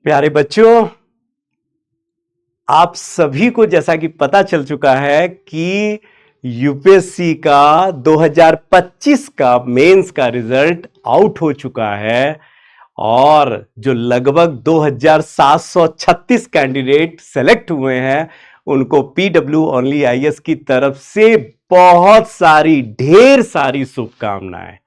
प्यारे बच्चों, आप सभी को जैसा कि पता चल चुका है कि यूपीएससी का 2025 का मेंस का रिजल्ट आउट हो चुका है और जो लगभग 2736 कैंडिडेट सेलेक्ट हुए हैं उनको पीडब्ल्यू ओनली आईएएस की तरफ से बहुत सारी ढेर सारी शुभकामनाएं।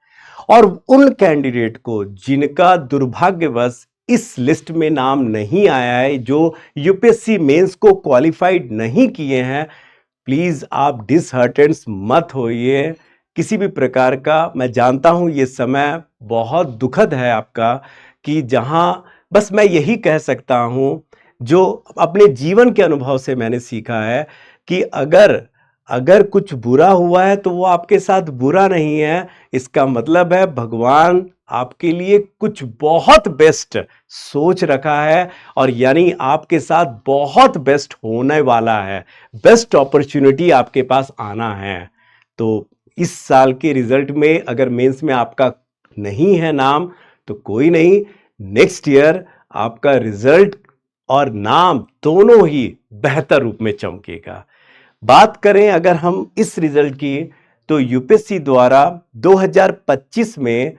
और उन कैंडिडेट को जिनका दुर्भाग्यवश इस लिस्ट में नाम नहीं आया है, जो यूपीएससी मेंस को क्वालिफाइड नहीं किए हैं, प्लीज आप डिसहार्टेंस मत होइए किसी भी प्रकार का। मैं जानता हूं ये समय बहुत दुखद है आपका, कि जहां बस मैं यही कह सकता हूं जो अपने जीवन के अनुभव से मैंने सीखा है कि अगर अगर कुछ बुरा हुआ है तो वो आपके साथ बुरा नहीं है, इसका मतलब है भगवान आपके लिए कुछ बहुत बेस्ट सोच रखा है और यानी आपके साथ बहुत बेस्ट होने वाला है, बेस्ट अपॉर्चुनिटी आपके पास आना है। तो इस साल के रिजल्ट में अगर मेंस में आपका नहीं है नाम तो कोई नहीं, नेक्स्ट ईयर आपका रिजल्ट और नाम दोनों ही बेहतर रूप में चमकेगा। बात करें अगर हम इस रिजल्ट की, तो यूपीएससी द्वारा 2025 में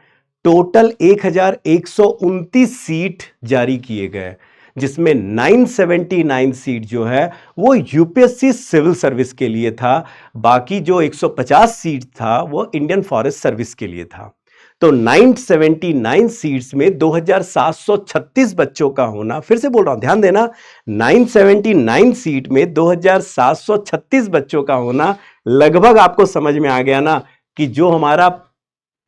टोटल 1129 सीट जारी किए गए, जिसमें 979 सीट जो है वो यूपीएससी सिविल सर्विस के लिए था, बाकी जो 150 सीट था वो इंडियन फॉरेस्ट सर्विस के लिए था। तो 979 सीट्स में 2736 बच्चों का होना, फिर से बोल रहा हूं ध्यान देना, 979 सीट में 2736 बच्चों का होना, लगभग आपको समझ में आ गया ना कि जो हमारा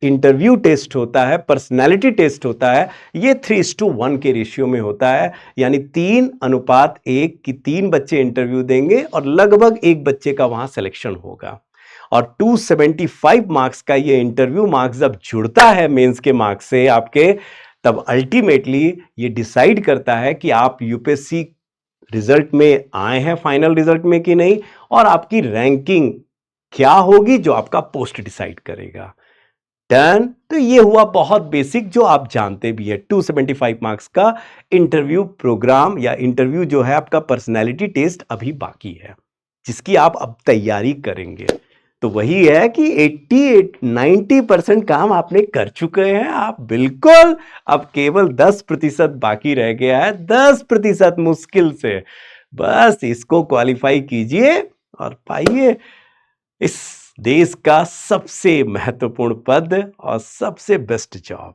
इंटरव्यू टेस्ट होता है, पर्सनैलिटी टेस्ट होता है, ये 3:1 के रेशियो में होता है, यानी 3:1 की 3 बच्चे इंटरव्यू देंगे और लगभग एक बच्चे का वहां सिलेक्शन होगा। और 275 मार्क्स का ये इंटरव्यू मार्क्स जब जुड़ता है मेंस के मार्क्स से आपके, तब अल्टीमेटली ये डिसाइड करता है कि आप यूपीएससी रिजल्ट में आए हैं फाइनल रिजल्ट में कि नहीं, और आपकी रैंकिंग क्या होगी जो आपका पोस्ट डिसाइड करेगा। डन। तो ये हुआ बहुत बेसिक जो आप जानते भी है। 275 मार्क्स का इंटरव्यू प्रोग्राम या इंटरव्यू जो है आपका पर्सनैलिटी टेस्ट अभी बाकी है, जिसकी आप अब तैयारी करेंगे। तो वही है कि 80-90% काम आपने कर चुके हैं आप, बिल्कुल। अब केवल 10% बाकी रह गया है, 10% मुश्किल से। बस इसको क्वालिफाई कीजिए और पाइए इस देश का सबसे महत्वपूर्ण पद और सबसे बेस्ट जॉब।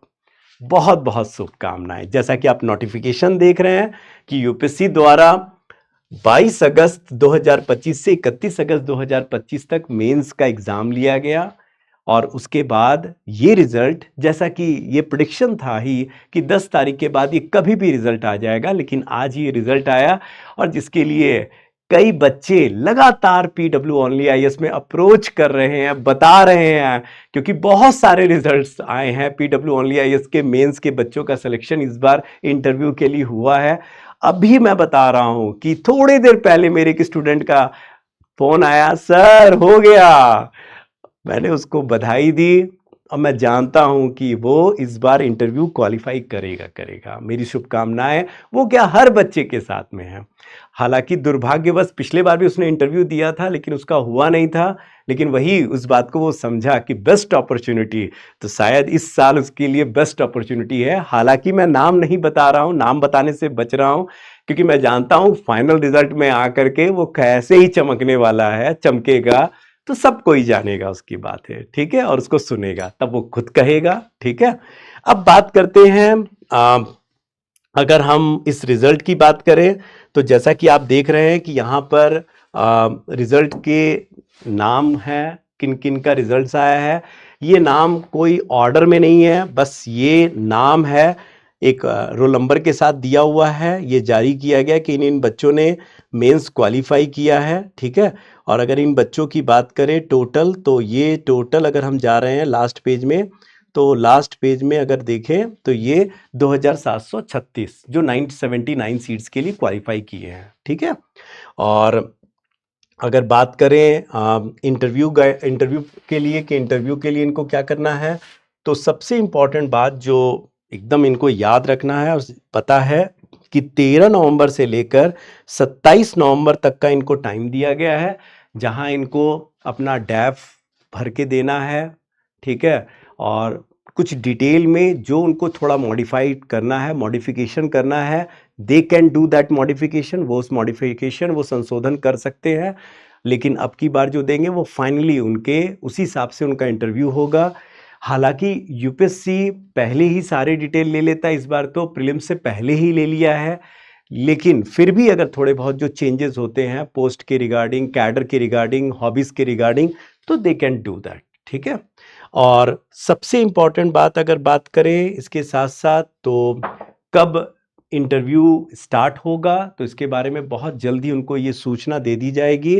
बहुत बहुत शुभकामनाएं। जैसा कि आप नोटिफिकेशन देख रहे हैं कि यूपीएससी द्वारा 22 अगस्त 2025 से 31 अगस्त 2025 तक मेंस का एग्जाम लिया गया, और उसके बाद ये रिजल्ट, जैसा कि ये प्रेडिक्शन था ही कि 10 तारीख के बाद ये कभी भी रिजल्ट आ जाएगा, लेकिन आज ये रिजल्ट आया, और जिसके लिए कई बच्चे लगातार पीडब्ल्यू ओनली आईएएस में अप्रोच कर रहे हैं, बता रहे हैं, क्योंकि बहुत सारे रिजल्ट्स आए हैं पीडब्ल्यू ओनली आईएएस के मेंस के बच्चों का सिलेक्शन इस बार इंटरव्यू के लिए हुआ है। अभी मैं बता रहा हूं कि थोड़ी देर पहले मेरे एक स्टूडेंट का फोन आया, सर हो गया। मैंने उसको बधाई दी और मैं जानता हूं कि वो इस बार इंटरव्यू क्वालिफाई करेगा करेगा। मेरी शुभकामनाएं वो क्या हर बच्चे के साथ में है। हालांकि दुर्भाग्यवश पिछले बार भी उसने इंटरव्यू दिया था लेकिन उसका हुआ नहीं था, लेकिन वही उस बात को वो समझा कि बेस्ट अपॉर्चुनिटी, तो शायद इस साल उसके लिए बेस्ट अपॉर्चुनिटी है। हालांकि मैं नाम नहीं बता रहा हूं, नाम बताने से बच रहा हूं, क्योंकि मैं जानता हूं फाइनल रिजल्ट में आकर के वो कैसे ही चमकने वाला है, चमकेगा तो सब कोई जानेगा उसकी बात है, ठीक है, और उसको सुनेगा तब वो खुद कहेगा, ठीक है। अब बात करते हैं, अगर हम इस रिजल्ट की बात करें तो जैसा कि आप देख रहे हैं कि यहाँ पर रिजल्ट के नाम है, किन किन का रिजल्ट आया है। ये नाम कोई ऑर्डर में नहीं है, बस ये नाम है एक रोल नंबर के साथ दिया हुआ है। ये जारी किया गया कि इन बच्चों ने मेंस क्वालिफाई किया है, ठीक है। और अगर इन बच्चों की बात करें टोटल, तो ये टोटल अगर हम जा रहे हैं लास्ट पेज में, तो लास्ट पेज में अगर देखें तो ये 2736 जो 979 सीट्स के लिए क्वालिफाई किए हैं, ठीक है। और अगर बात करें इंटरव्यू के लिए कि इंटरव्यू के लिए इनको क्या करना है, तो सबसे इंपॉर्टेंट बात जो एकदम इनको याद रखना है। और पता है कि 13 नवंबर से लेकर 27 नवंबर तक का इनको टाइम दिया गया है, जहां इनको अपना डैफ भर के देना है, ठीक है। और कुछ डिटेल में जो उनको थोड़ा मॉडिफाइड करना है, मॉडिफिकेशन करना है, they can do that modification, वो उस मॉडिफिकेशन वो संशोधन कर सकते हैं। लेकिन अब की बार जो देंगे वो फाइनली उनके उसी हिसाब से उनका इंटरव्यू होगा। हालांकि यूपीएससी पहले ही सारे डिटेल ले लेता है, इस बार तो प्रीलिम्स से पहले ही ले लिया है, लेकिन फिर भी अगर थोड़े बहुत जो चेंजेस होते हैं पोस्ट के रिगार्डिंग, कैडर के रिगार्डिंग, हॉबीज के रिगार्डिंग, तो दे कैन डू दैट, ठीक है। और सबसे इंपॉर्टेंट बात अगर बात करें इसके साथ साथ, तो कब इंटरव्यू स्टार्ट होगा, तो इसके बारे में बहुत जल्दी उनको ये सूचना दे दी जाएगी।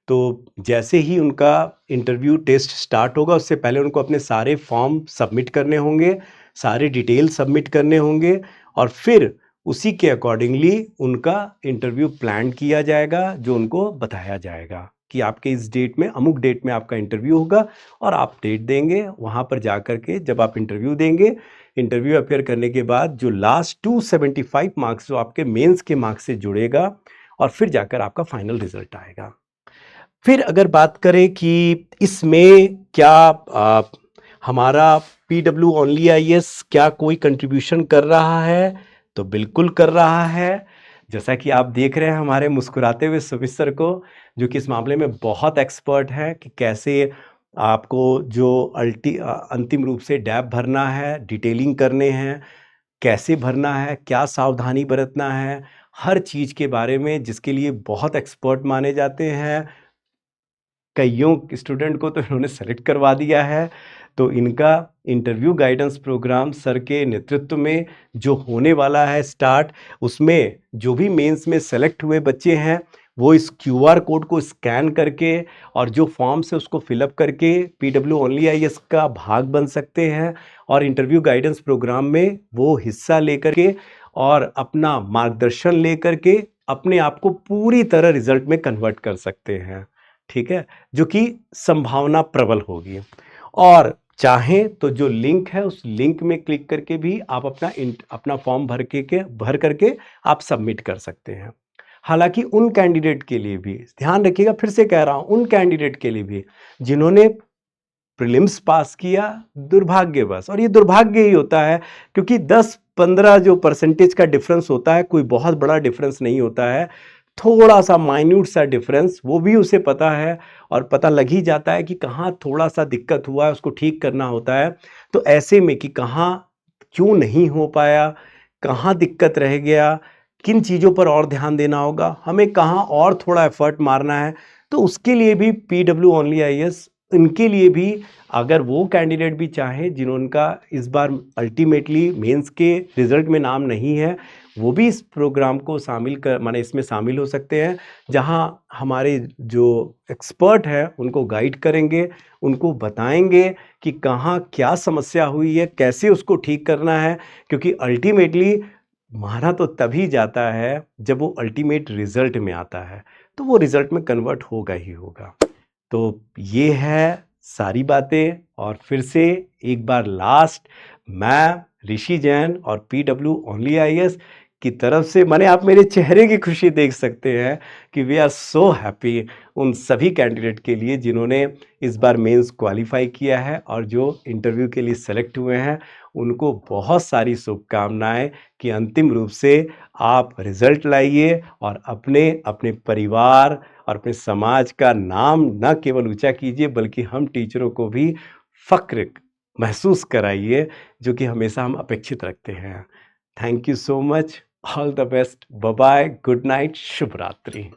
तो जैसे ही उनका इंटरव्यू टेस्ट स्टार्ट होगा, उससे पहले उनको अपने सारे फॉर्म सबमिट करने होंगे, सारे डिटेल सबमिट करने होंगे, और फिर उसी के अकॉर्डिंगली उनका इंटरव्यू प्लान किया जाएगा, जो उनको बताया जाएगा कि आपके इस डेट में, अमुक डेट में आपका इंटरव्यू होगा, और आप डेट देंगे। वहाँ पर जा कर के जब आप इंटरव्यू देंगे, इंटरव्यू अपेयर करने के बाद जो लास्ट 275 मार्क्स जो आपके मेंस के मार्क्स से जुड़ेगा, और फिर जाकर आपका फाइनल रिजल्ट आएगा। फिर अगर बात करें कि इसमें क्या हमारा पीडब्ल्यू ओनली आईएएस क्या कोई कंट्रीब्यूशन कर रहा है, तो बिल्कुल कर रहा है। जैसा कि आप देख रहे हैं हमारे मुस्कुराते हुए सुमित सर को, जो कि इस मामले में बहुत एक्सपर्ट है कि कैसे आपको जो अंतिम रूप से डैब भरना है, डिटेलिंग करने हैं, कैसे भरना है, क्या सावधानी बरतना है, हर चीज़ के बारे में, जिसके लिए बहुत एक्सपर्ट माने जाते हैं। कईयों स्टूडेंट को तो इन्होंने सेलेक्ट करवा दिया है। तो इनका इंटरव्यू गाइडेंस प्रोग्राम सर के नेतृत्व में जो होने वाला है स्टार्ट, उसमें जो भी मेंस में सेलेक्ट हुए बच्चे हैं, वो इस क्यूआर कोड को स्कैन करके और जो फॉर्म्स है उसको फिलअप करके पीडब्ल्यू ओनली आईएएस का भाग बन सकते हैं, और इंटरव्यू गाइडेंस प्रोग्राम में वो हिस्सा लेकर के और अपना मार्गदर्शन लेकर के अपने आप को पूरी तरह रिजल्ट में कन्वर्ट कर सकते हैं, ठीक है, जो कि संभावना प्रबल होगी। और चाहें तो जो लिंक है उस लिंक में क्लिक करके भी आप अपना फॉर्म भर करके आप सबमिट कर सकते हैं। हालांकि उन कैंडिडेट के लिए भी ध्यान रखिएगा, फिर से कह रहा हूं, उन कैंडिडेट के लिए भी जिन्होंने प्रीलिम्स पास किया दुर्भाग्यवश, और ये दुर्भाग्य ही होता है, क्योंकि 10-15 जो परसेंटेज का डिफरेंस होता है, कोई बहुत बड़ा डिफरेंस नहीं होता है, थोड़ा सा माइन्यूट सा डिफरेंस, वो भी उसे पता है, और पता लग ही जाता है कि कहाँ थोड़ा सा दिक्कत हुआ है, उसको ठीक करना होता है। तो ऐसे में कि कहाँ क्यों नहीं हो पाया, कहाँ दिक्कत रह गया, किन चीज़ों पर और ध्यान देना होगा, हमें कहाँ और थोड़ा एफर्ट मारना है, तो उसके लिए भी पीडब्ल्यू ओनली आईएएस, इनके लिए भी, अगर वो कैंडिडेट भी चाहें जिनका इस बार अल्टीमेटली मेंस के रिजल्ट में नाम नहीं है, वो भी इस प्रोग्राम को माने इसमें शामिल हो सकते हैं, जहां हमारे जो एक्सपर्ट हैं उनको गाइड करेंगे, उनको बताएंगे कि कहाँ क्या समस्या हुई है, कैसे उसको ठीक करना है, क्योंकि अल्टीमेटली माना तो तभी जाता है जब वो अल्टीमेट रिजल्ट में आता है, तो वो रिजल्ट में कन्वर्ट होगा ही होगा। तो ये है सारी बातें। और फिर से एक बार लास्ट, मैं ऋषि जैन और पीडब्ल्यू ओनली आईएएस की तरफ से, माने आप मेरे चेहरे की खुशी देख सकते हैं कि वी आर सो हैप्पी उन सभी कैंडिडेट के लिए जिन्होंने इस बार मेंस क्वालिफाई किया है और जो इंटरव्यू के लिए सेलेक्ट हुए हैं। उनको बहुत सारी शुभकामनाएं कि अंतिम रूप से आप रिजल्ट लाइए और अपने अपने परिवार और अपने समाज का नाम न केवल ऊंचा कीजिए, बल्कि हम टीचरों को भी फक्र महसूस कराइए, जो कि हमेशा हम अपेक्षित रखते हैं। Thank you so much, all the best, bye bye, good night, शुभ रात्रि।